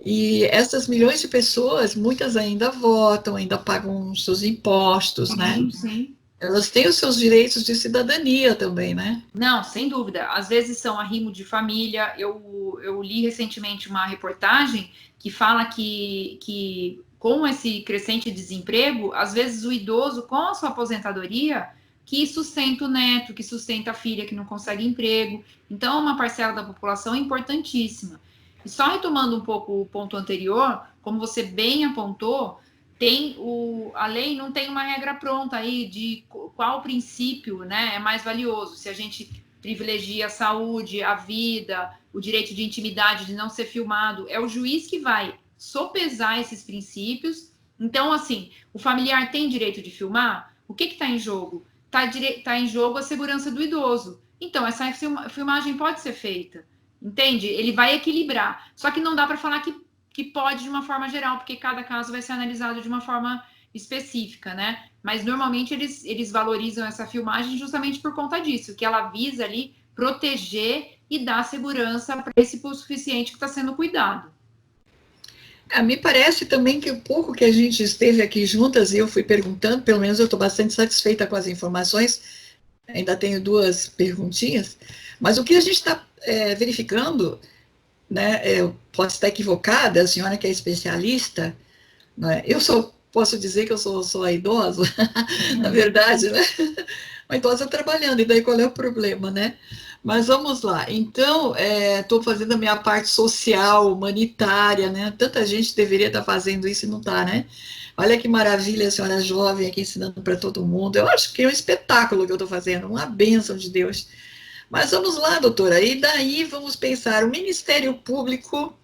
E essas milhões de pessoas, muitas ainda votam, ainda pagam seus impostos, né? Sim, sim. Elas têm os seus direitos de cidadania também, né? Não, sem dúvida. Às vezes são arrimo de família. Eu li recentemente uma reportagem que fala que com esse crescente desemprego, às vezes o idoso, com a sua aposentadoria, que sustenta o neto, que sustenta a filha que não consegue emprego. Então, é uma parcela da população importantíssima. E só retomando um pouco o ponto anterior, como você bem apontou, a lei não tem uma regra pronta aí de qual princípio, né, é mais valioso. Se a gente privilegia a saúde, a vida, o direito de intimidade, de não ser filmado, é o juiz que vai sopesar esses princípios. Então, assim, o familiar tem direito de filmar? O que está em jogo? Tá em jogo a segurança do idoso. Então, essa filmagem pode ser feita, entende? Ele vai equilibrar. Só que não dá para falar que pode de uma forma geral, porque cada caso vai ser analisado de uma forma específica, né? Mas normalmente eles valorizam essa filmagem justamente por conta disso, que ela visa ali proteger e dar segurança para esse público suficiente que está sendo cuidado. Me parece também que o pouco que a gente esteve aqui juntas e eu fui perguntando, pelo menos eu estou bastante satisfeita com as informações, ainda tenho duas perguntinhas, mas o que a gente está verificando, né, eu posso estar equivocada, a senhora que é especialista, né, posso dizer que eu sou a idosa, na verdade, né? Uma idosa trabalhando, e daí qual é o problema, né? Mas vamos lá. Então, estou fazendo a minha parte social, humanitária, né? Tanta gente deveria estar fazendo isso e não está, né? Olha que maravilha, a senhora jovem aqui ensinando para todo mundo. Eu acho que é um espetáculo que eu estou fazendo, uma bênção de Deus. Mas vamos lá, doutora. E daí vamos pensar, o Ministério Público,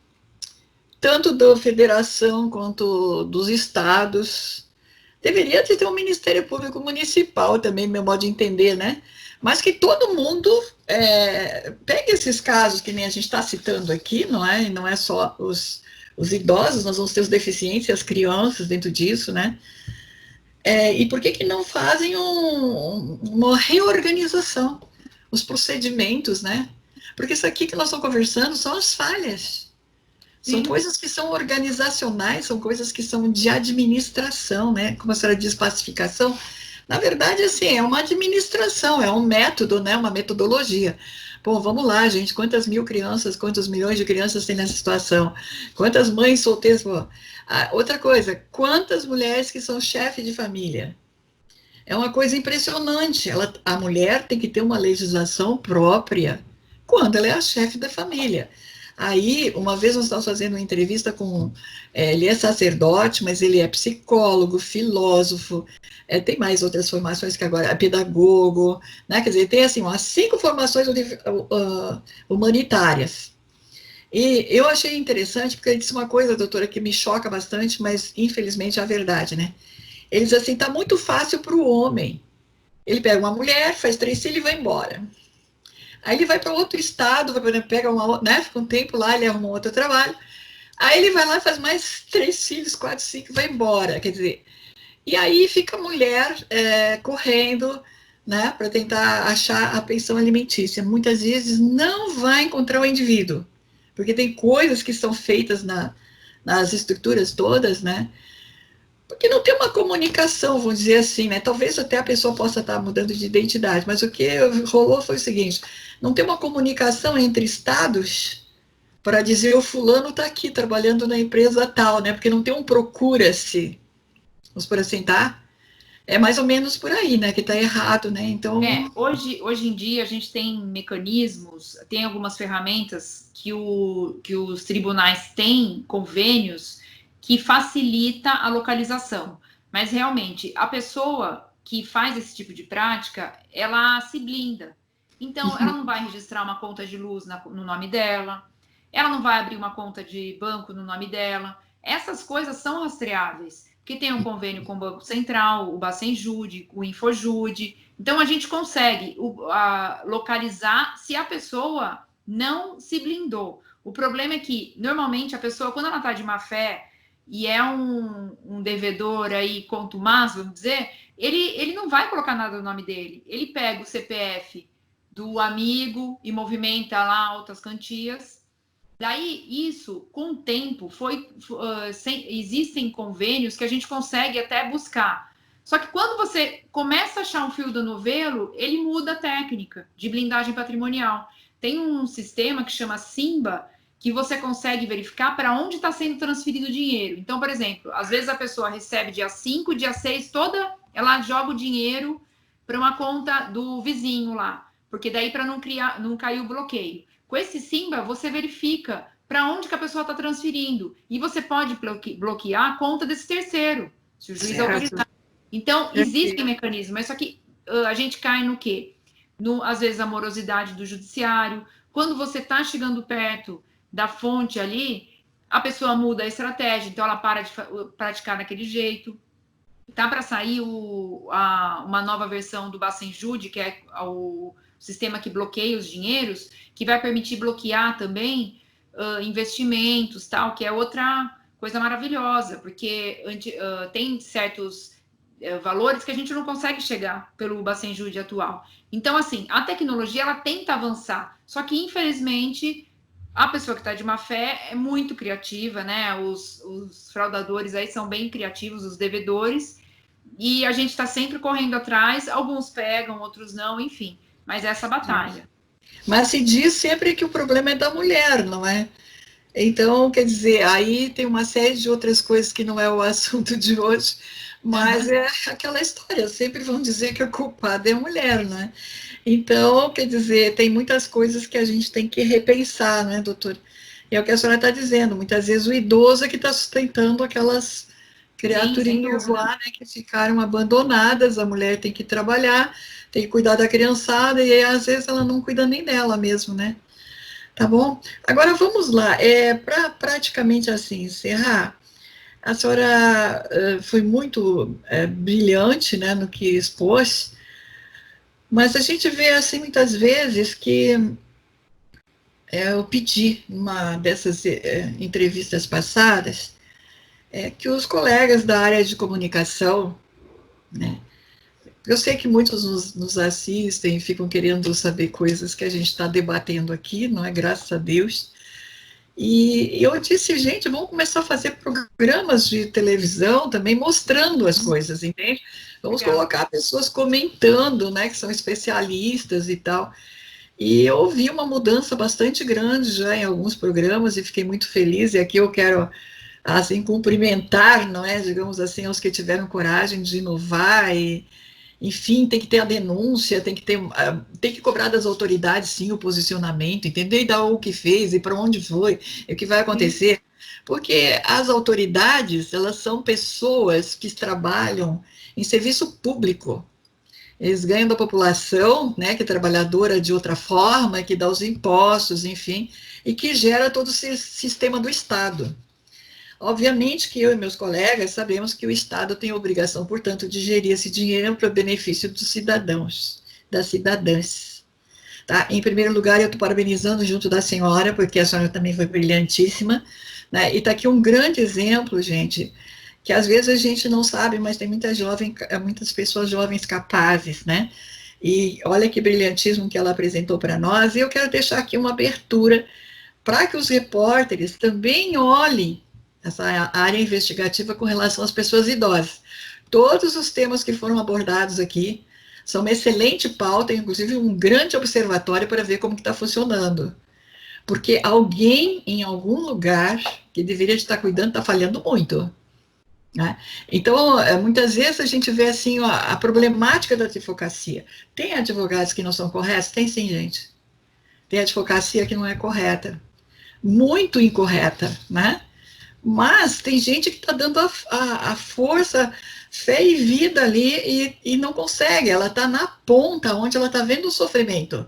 tanto da federação quanto dos estados, deveria ter um Ministério Público Municipal também, meu modo de entender, né? Mas que todo mundo pegue esses casos que nem a gente está citando aqui, não é? E não é só os idosos, nós vamos ter os deficientes, as crianças dentro disso, né? E por que não fazem uma reorganização, os procedimentos, né? Porque isso aqui que nós estamos conversando são as falhas. São Sim. coisas que são organizacionais, são coisas que são de administração, né? Como a senhora diz, pacificação. Na verdade, assim, é uma administração, é um método, né? Uma metodologia. Bom, vamos lá, gente. Quantas mil crianças, quantos milhões de crianças tem nessa situação? Quantas mães solteiras? Outra coisa, quantas mulheres que são chefes de família? É uma coisa impressionante. A mulher tem que ter uma legislação própria quando ela é a chefe da família. Aí, uma vez nós estávamos fazendo uma entrevista com. Ele é sacerdote, mas ele é psicólogo, filósofo, tem mais outras formações que agora, é pedagogo, né? Quer dizer, tem assim, umas 5 formações humanitárias. E eu achei interessante, porque ele disse uma coisa, doutora, que me choca bastante, mas infelizmente é a verdade, né? Ele diz assim: tá muito fácil para o homem. Ele pega uma mulher, faz 3 filhos e vai embora. Aí ele vai para outro estado, pega né, fica um tempo lá, ele arruma outro trabalho. Aí ele vai lá, faz mais 3 filhos, 4, 5, vai embora. Quer dizer, e aí fica a mulher correndo, né, para tentar achar a pensão alimentícia. Muitas vezes não vai encontrar o indivíduo, porque tem coisas que são feitas nas estruturas todas, né, porque não tem uma comunicação, vamos dizer assim, né? Talvez até a pessoa possa estar mudando de identidade, mas o que rolou foi o seguinte: não tem uma comunicação entre estados para dizer o fulano está aqui trabalhando na empresa tal, né? Porque não tem um procura-se, vamos por assim, tá? É mais ou menos por aí, né? Que está errado, né? Então. Hoje em dia a gente tem mecanismos, tem algumas ferramentas que os tribunais têm, convênios, que facilita a localização. Mas realmente, a pessoa que faz esse tipo de prática, ela se blinda. Então, ela não vai registrar uma conta de luz no nome dela, ela não vai abrir uma conta de banco no nome dela. Essas coisas são rastreáveis, porque tem um convênio com o Banco Central, o Bacenjude, o Infojude. Então, a gente consegue localizar se a pessoa não se blindou. O problema é que, normalmente, a pessoa, quando ela está de má fé e é um devedor aí contumaz, vamos dizer, ele não vai colocar nada no nome dele. Ele pega o CPF do amigo e movimenta lá altas quantias. Daí, isso, com o tempo, existem convênios que a gente consegue até buscar. Só que quando você começa a achar um fio do novelo, ele muda a técnica de blindagem patrimonial. Tem um sistema que chama Simba, que você consegue verificar para onde está sendo transferido o dinheiro. Então, por exemplo, às vezes a pessoa recebe dia 5, dia 6, ela joga o dinheiro para uma conta do vizinho lá, porque daí para não cair o bloqueio. Com esse Simba, você verifica para onde que a pessoa está transferindo. E você pode bloquear a conta desse terceiro, se o juiz autorizar. Então, existem mecanismos, mas só que a gente cai no quê? Às vezes, a morosidade do judiciário. Quando você está chegando perto da fonte ali, a pessoa muda a estratégia, então ela para de praticar daquele jeito. Tá para sair uma nova versão do Bacenjude, que é o sistema que bloqueia os dinheiros, que vai permitir bloquear também investimentos, tal, que é outra coisa maravilhosa, porque tem certos valores que a gente não consegue chegar pelo Bacenjude atual. Então, assim, a tecnologia, ela tenta avançar, só que, infelizmente, a pessoa que está de má fé é muito criativa, né? Os fraudadores aí são bem criativos, os devedores, e a gente está sempre correndo atrás, alguns pegam, outros não, enfim, mas essa batalha. Mas se diz sempre que o problema é da mulher, não é? Então, quer dizer, aí tem uma série de outras coisas que não é o assunto de hoje, mas é aquela história, sempre vão dizer que a culpada é a mulher, né? Então, quer dizer, tem muitas coisas que a gente tem que repensar, né, doutor? E é o que a senhora está dizendo, muitas vezes o idoso é que está sustentando aquelas criaturinhas lá, né, que ficaram abandonadas, a mulher tem que trabalhar, tem que cuidar da criançada, e aí, às vezes ela não cuida nem dela mesmo, né? Tá bom? Agora vamos lá, para praticamente assim encerrar, a senhora foi muito brilhante, né, no que expôs, mas a gente vê assim muitas vezes que eu pedi numa dessas entrevistas passadas que os colegas da área de comunicação, né, eu sei que muitos nos assistem e ficam querendo saber coisas que a gente está debatendo aqui, não é? Graças a Deus. E eu disse, gente, vamos começar a fazer programas de televisão também mostrando as coisas, entende? Vamos colocar pessoas comentando, né, que são especialistas e tal. E eu vi uma mudança bastante grande já em alguns programas e fiquei muito feliz. E aqui eu quero, assim, cumprimentar, não é, digamos assim, os que tiveram coragem de inovar e, enfim, tem que ter a denúncia, tem que cobrar das autoridades, sim, o posicionamento, entender e dar o que fez e para onde foi, e o que vai acontecer, porque as autoridades, elas são pessoas que trabalham em serviço público, eles ganham da população, né, que é trabalhadora de outra forma, que dá os impostos, enfim, e que gera todo esse sistema do Estado. Obviamente que eu e meus colegas sabemos que o Estado tem a obrigação, portanto, de gerir esse dinheiro para o benefício dos cidadãos, das cidadãs. Tá? Em primeiro lugar, eu estou parabenizando junto da senhora, porque a senhora também foi brilhantíssima, né? E está aqui um grande exemplo, gente, que às vezes a gente não sabe, mas tem muitas pessoas jovens capazes, né? E olha que brilhantismo que ela apresentou para nós, e eu quero deixar aqui uma abertura para que os repórteres também olhem essa área investigativa com relação às pessoas idosas. Todos os temas que foram abordados aqui são uma excelente pauta, inclusive um grande observatório para ver como está funcionando. Porque alguém em algum lugar que deveria estar cuidando está falhando muito. Né? Então, muitas vezes a gente vê assim a problemática da advocacia. Tem advogados que não são corretos? Tem sim, gente. Tem advocacia que não é correta. Muito incorreta, né? Mas tem gente que está dando a força, fé e vida ali e não consegue, ela está na ponta, onde ela está vendo o sofrimento,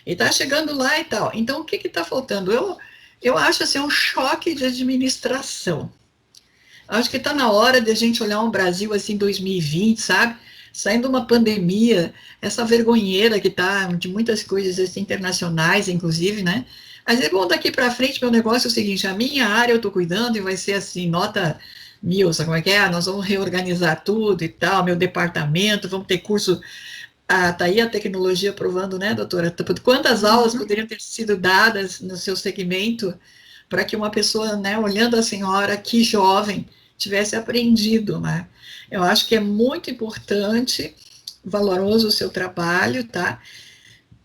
e está chegando lá e tal. Então, o que está faltando? Eu acho assim, um choque de administração. Acho que está na hora de a gente olhar um Brasil assim, 2020, sabe? Saindo uma pandemia, essa vergonheira que está de muitas coisas assim, internacionais, inclusive, né? Mas é bom, daqui para frente, meu negócio é o seguinte, a minha área eu estou cuidando e vai ser assim, nota 1000, sabe como é que é? Nós vamos reorganizar tudo e tal, meu departamento, vamos ter curso, tá aí a tecnologia provando, né, doutora? Quantas aulas poderiam ter sido dadas no seu segmento para que uma pessoa, né, olhando a senhora, que jovem, tivesse aprendido, né? Eu acho que é muito importante, valoroso o seu trabalho, tá?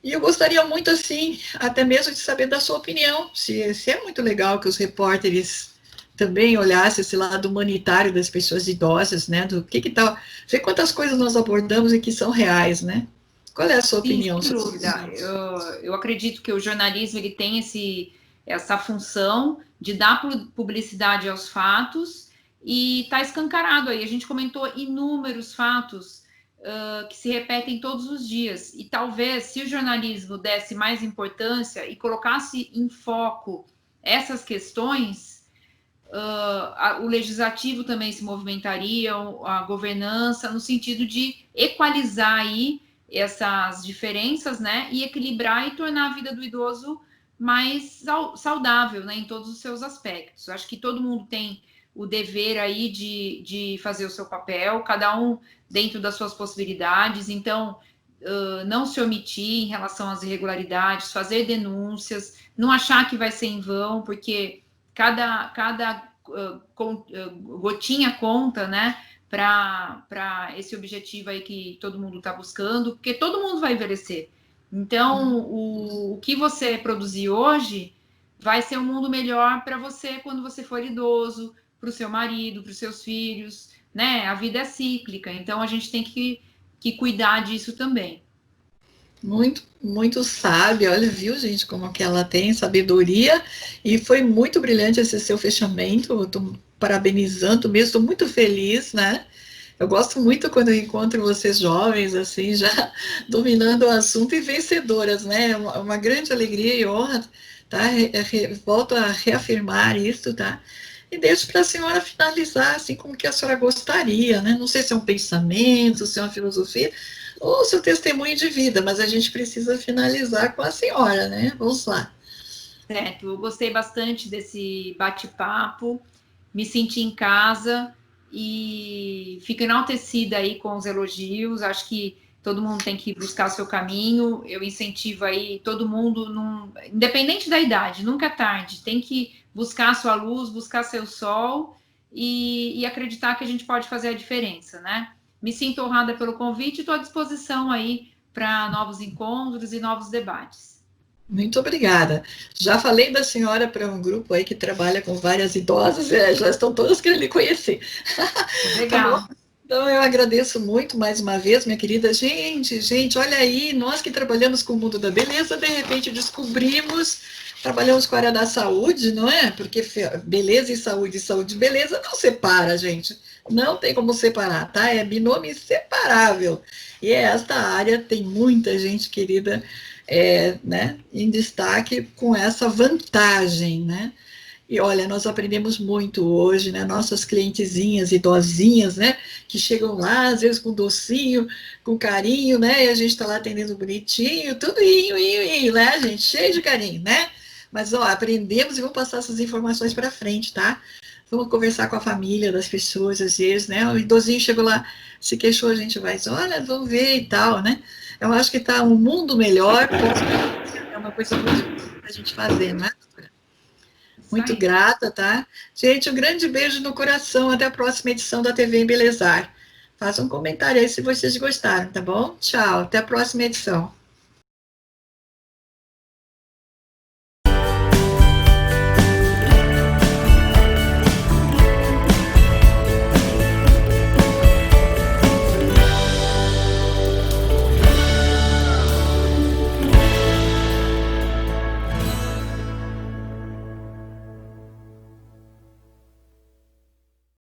E eu gostaria muito, assim, até mesmo de saber da sua opinião, se é muito legal que os repórteres também olhassem esse lado humanitário das pessoas idosas, né, do que tal, ver quantas coisas nós abordamos e que são reais, né? Qual é a sua Sim, opinião sem sobre dúvida. isso? Eu acredito que o jornalismo ele tem essa função de dar publicidade aos fatos e está escancarado aí. A gente comentou inúmeros fatos que se repetem todos os dias. E talvez, se o jornalismo desse mais importância e colocasse em foco essas questões, o legislativo também se movimentaria, a governança, no sentido de equalizar aí essas diferenças, né, e equilibrar e tornar a vida do idoso mais saudável, né, em todos os seus aspectos. Eu acho que todo mundo tem o dever aí de fazer o seu papel, cada um dentro das suas possibilidades, então não se omitir em relação às irregularidades, fazer denúncias, não achar que vai ser em vão, porque cada gotinha conta, né, para esse objetivo aí que todo mundo está buscando, porque todo mundo vai envelhecer. Então, o que você produzir hoje vai ser um mundo melhor para você quando você for idoso, para o seu marido, para os seus filhos, né? A vida é cíclica, então a gente tem que cuidar disso também. Muito, muito sábia, olha, viu, gente, como que ela tem sabedoria, e foi muito brilhante esse seu fechamento, eu tô parabenizando mesmo, estou muito feliz, né? Eu gosto muito quando eu encontro vocês jovens, assim, já dominando o assunto e vencedoras, né? É uma grande alegria e honra, tá? Volto a reafirmar isso, tá? E deixo para a senhora finalizar, assim, como que a senhora gostaria, né? Não sei se é um pensamento, se é uma filosofia, ou seu testemunho de vida, mas a gente precisa finalizar com a senhora, né? Vamos lá. Certo, eu gostei bastante desse bate-papo, me senti em casa e fico enaltecida aí com os elogios. Acho que todo mundo tem que buscar seu caminho. Eu incentivo aí todo mundo, independente da idade, nunca é tarde, tem que buscar a sua luz, buscar seu sol e acreditar que a gente pode fazer a diferença, né? Me sinto honrada pelo convite e estou à disposição aí para novos encontros e novos debates. Muito obrigada. Já falei da senhora para um grupo aí que trabalha com várias idosas, já estão todas querendo lhe conhecer. Tá bom? Legal. Então, eu agradeço muito mais uma vez, minha querida. Gente, olha aí, nós que trabalhamos com o mundo da beleza, de repente descobrimos, trabalhamos com a área da saúde, não é? Porque beleza e saúde e beleza não separa, gente. Não tem como separar, tá? É binômio inseparável. E esta área tem muita gente querida, né, em destaque com essa vantagem, né? E olha, nós aprendemos muito hoje, né? Nossas clientezinhas idosinhas, né? Que chegam lá, às vezes com docinho, com carinho, né? E a gente está lá atendendo bonitinho, tudo inho, né, gente? Cheio de carinho, né? Mas, ó, aprendemos e vamos passar essas informações para frente, tá? Vamos conversar com a família das pessoas, às vezes, né? O idosinho chegou lá, se queixou, a gente vai dizer, olha, vamos ver e tal, né? Eu acho que está um mundo melhor, é uma coisa muito importante para a gente fazer, né? Isso Muito aí. grata, tá? Gente, um grande beijo no coração. Até a próxima edição da TV Embelezar. Faça um comentário aí se vocês gostaram, tá bom? Tchau, até a próxima edição.